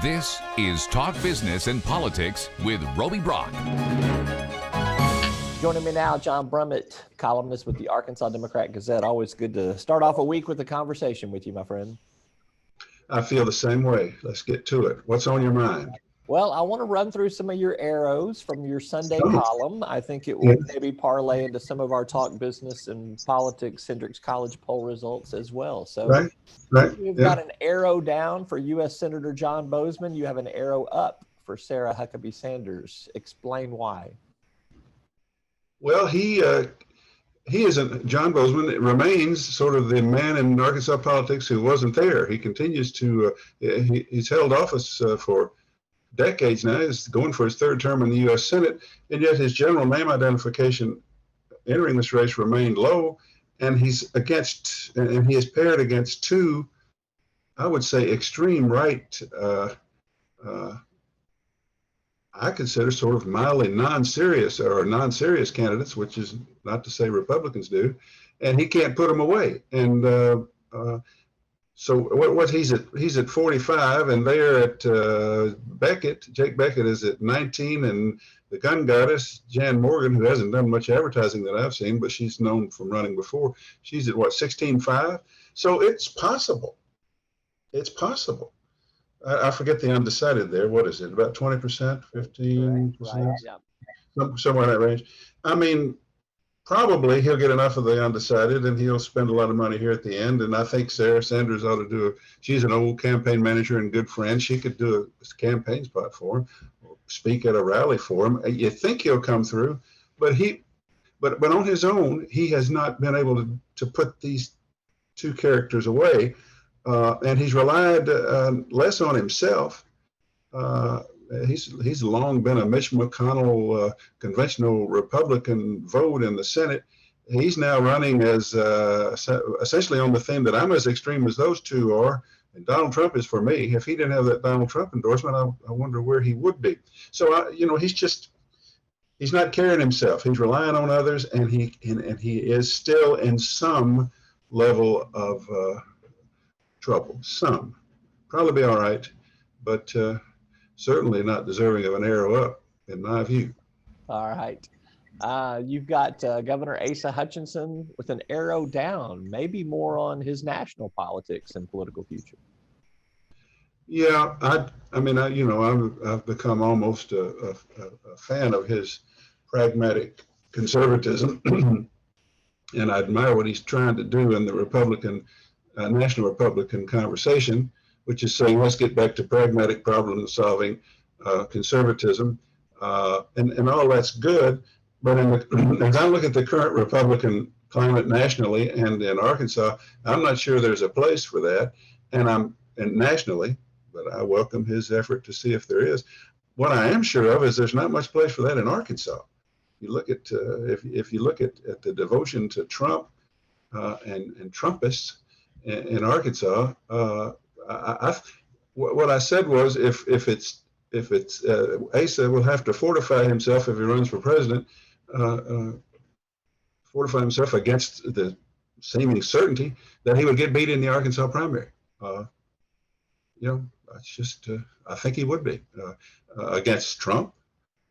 This is Talk Business and Politics with Roby Brock. Joining me now, John Brummett, columnist with the Arkansas Democrat-Gazette. Always good to start off a week with a conversation with you, my friend. I feel the same way. Let's get to it. What's on your mind? Well, I want to run through some of your arrows from your Sunday column. I think it will maybe parlay into some of our Talk Business and Politics Hendricks College poll results as well. So right. You've got an arrow down for U.S. Senator John Boozman. You have an arrow up for Sarah Huckabee Sanders. Explain why. Well, John Boozman remains sort of the man in Arkansas politics who wasn't there. He continues to, he's held office for decades now. He's going for his third term in the U.S. Senate, and yet his general name identification entering this race remained low, and he is paired against two, I would say, extreme right, I consider sort of mildly non-serious candidates, which is not to say Republicans do, and he can't put them away. And so he's at 45, and they're at Jake Beckett is at 19, and the gun goddess, Jan Morgan, who hasn't done much advertising that I've seen, but she's known from running before, she's at 16.5. So it's possible. It's possible. I forget the undecided there. What is it? About 20%, 15%? Right, yeah. Somewhere in that range. I mean, probably he'll get enough of the undecided and he'll spend a lot of money here at the end. And I think Sarah Sanders ought to she's an old campaign manager and good friend. She could do a campaign spot for him, or speak at a rally for him. You think he'll come through, but on his own, he has not been able to put these two characters away. And he's relied less on himself. He's long been a Mitch McConnell conventional Republican vote in the Senate. He's now running as essentially on the theme that I'm as extreme as those two are, and Donald Trump is for me. If he didn't have that Donald Trump endorsement, I wonder where he would be. So he's not carrying himself. He's relying on others, and he is still in some level of trouble. Some probably be all right, but certainly not deserving of an arrow up, in my view. All right. You've got Governor Asa Hutchinson with an arrow down, maybe more on his national politics and political future. Yeah, I've become almost a fan of his pragmatic conservatism, and I admire what he's trying to do in the national Republican conversation, which is saying, let's get back to pragmatic problem solving, conservatism, and all that's good. But as I look at the current Republican climate nationally and in Arkansas, I'm not sure there's a place for that, and nationally, but I welcome his effort to see if there is. What I am sure of is there's not much place for that in Arkansas. You look at if you look at the devotion to Trump and Trumpists in Arkansas, what I said was if it's Asa will have to fortify himself if he runs for president, fortify himself against the seeming certainty that he would get beat in the Arkansas primary. It's just I think he would be against Trump,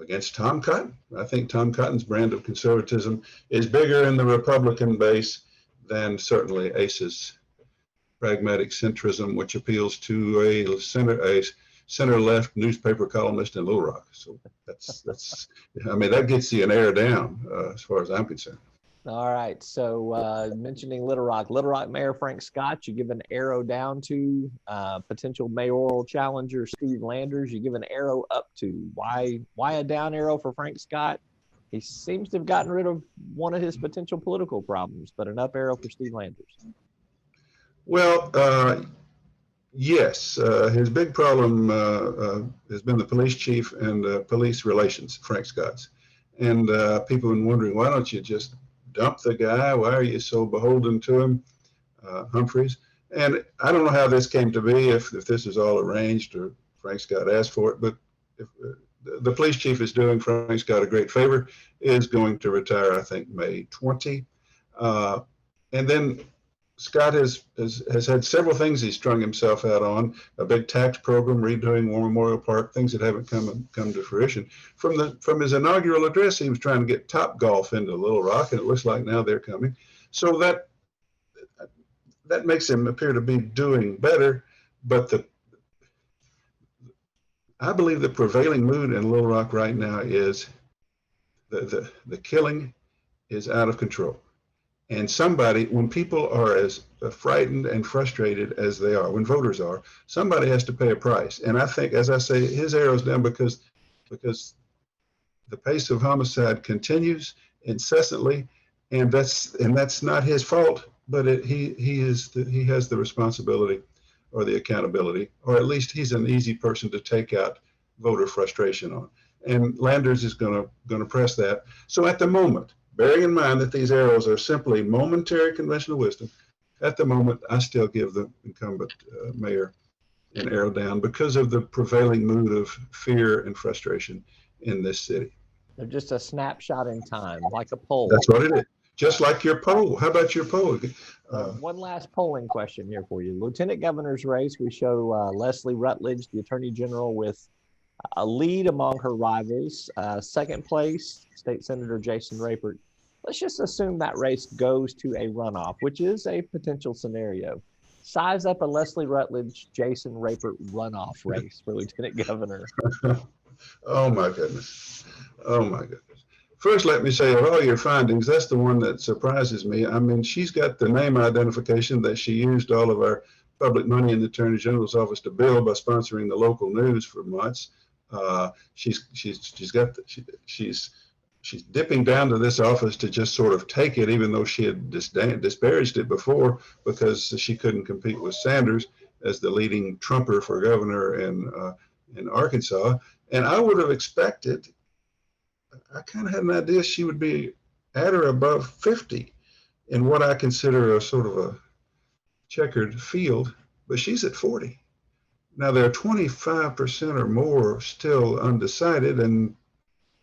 against Tom Cotton. I think Tom Cotton's brand of conservatism is bigger in the Republican base than certainly Asa's pragmatic centrism, which appeals to a center-left newspaper columnist in Little Rock. So that gets you an arrow down as far as I'm concerned. All right. So mentioning Little Rock Mayor Frank Scott, you give an arrow down to potential mayoral challenger Steve Landers. You give an arrow up to. Why a down arrow for Frank Scott? He seems to have gotten rid of one of his potential political problems, but an up arrow for Steve Landers. Well, yes, his big problem has been the police chief and police relations, Frank Scott's. And people have been wondering, why don't you just dump the guy? Why are you so beholden to him, Humphreys? And I don't know how this came to be, if this is all arranged or Frank Scott asked for it, but if the police chief is doing Frank Scott a great favor, is going to retire, I think, May 20. And then Scott has had several things he's strung himself out on: a big tax program, redoing War Memorial Park, things that haven't come to fruition. From his inaugural address, he was trying to get Top Golf into Little Rock, and it looks like now they're coming. So that makes him appear to be doing better. But I believe the prevailing mood in Little Rock right now is the killing is out of control. And when people are as frightened and frustrated as they are, when voters are, somebody has to pay a price. And I think, as I say, his arrow's down because the pace of homicide continues incessantly, and that's not his fault, but he has the responsibility or the accountability, or at least he's an easy person to take out voter frustration on. And Landers is going to press that. So at the moment, bearing in mind that these arrows are simply momentary conventional wisdom, at the moment, I still give the incumbent mayor an arrow down because of the prevailing mood of fear and frustration in this city. They're just a snapshot in time, like a poll. That's what it is. Just like your poll. How about your poll? One last polling question here for you. Lieutenant governor's race, we show Leslie Rutledge, the attorney general, with a lead among her rivals. Second place, State Senator Jason Rapert. Let's just assume that race goes to a runoff, which is a potential scenario. Size up a Leslie Rutledge, Jason Rapert runoff race for lieutenant governor. Oh my goodness. Oh my goodness. First, let me say, of all your findings, that's the one that surprises me. I mean, she's got the name identification that she used all of our public money in the Attorney General's office to build by sponsoring the local news for months. She's dipping down to this office to just sort of take it, even though she had disparaged it before because she couldn't compete with Sanders as the leading Trumper for governor in Arkansas. And I would have expected, I kind of had an idea she would be at or above 50 in what I consider a sort of a checkered field, but she's at 40. Now there are 25% or more still undecided, and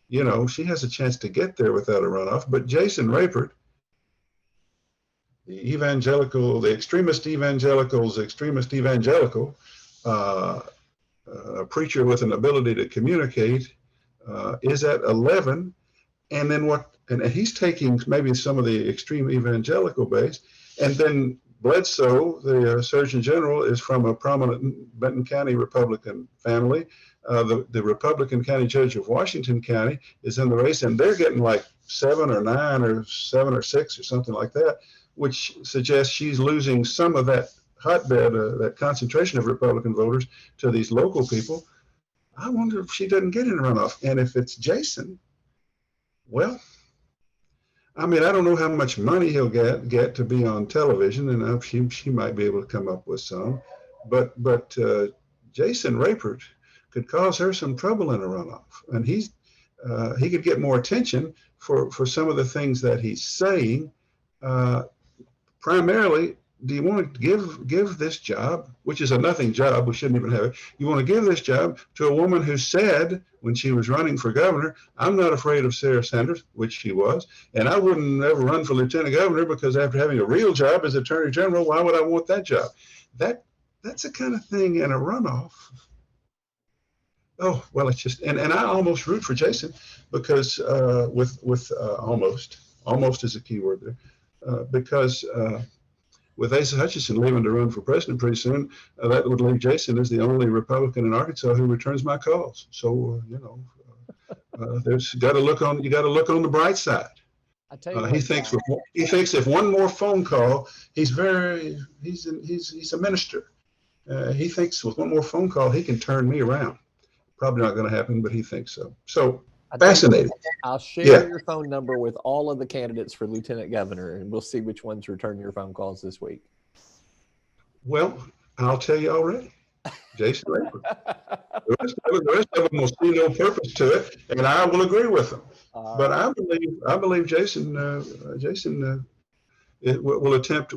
you know, she has a chance to get there without a runoff. But Jason Rapert, the extremist evangelical, a preacher with an ability to communicate, is at 11. And then and he's taking maybe some of the extreme evangelical base. And then Bledsoe, the Surgeon General, is from a prominent Benton County Republican family. The Republican County Judge of Washington County is in the race, and they're getting like 7 or 9 or 7 or 6 or something like that, which suggests she's losing some of that hotbed, that concentration of Republican voters to these local people. I wonder if she doesn't get in a runoff. And if it's Jason, well, I mean, I don't know how much money he'll get to be on television, and she might be able to come up with some, but Jason Rapert could cause her some trouble in a runoff, and he could get more attention for some of the things that he's saying. Primarily, do you want to give this job, which is a nothing job, we shouldn't even have it, you want to give this job to a woman who said when she was running for governor, I'm not afraid of Sarah Sanders, which she was, and I wouldn't ever run for lieutenant governor because after having a real job as attorney general, why would I want that job? That's the kind of thing in a runoff. Oh, well, it's just, and I almost root for Jason because with almost is a key word there, because with Asa Hutchinson leaving to run for president pretty soon, that would leave Jason as the only Republican in Arkansas who returns my calls. So, there's you got to look on the bright side. I tell you he thinks if one more phone call, he's a minister. He thinks with one more phone call, he can turn me around. Probably not going to happen, but he thinks so. So fascinating. I'll share your phone number with all of the candidates for lieutenant governor, and we'll see which ones return your phone calls this week. Well, I'll tell you already. Jason Rapert. The rest of them will see no purpose to it, and I will agree with them. But I believe Jason will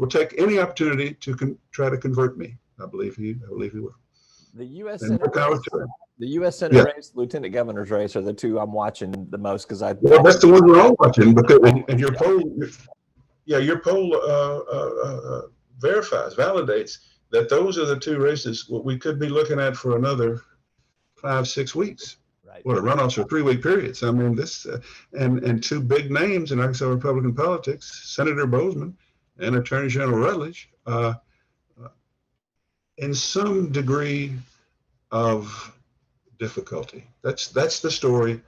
take any opportunity to try to convert me. I believe he will. The U.S. Senate race, lieutenant governor's race are the two I'm watching the most because that's the one we're all watching because and your poll verifies, validates that those are the two races what we could be looking at for another 5-6 weeks. Right. What, a runoffs are 3-week periods. I mean, this and two big names in Arkansas Republican politics, Senator Bozeman and Attorney General Rutledge, in some degree of difficulty. That's the story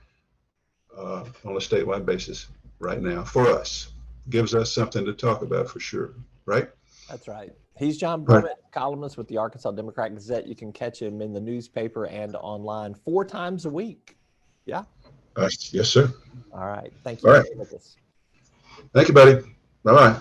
on a statewide basis right now for us. Gives us something to talk about for sure, right? That's right. He's John Brummett, columnist with the Arkansas Democrat-Gazette. You can catch him in the newspaper and online 4 times a week. Yeah. Yes, sir. All right. Thank you All for right. being with us. Thank you, buddy. Bye-bye.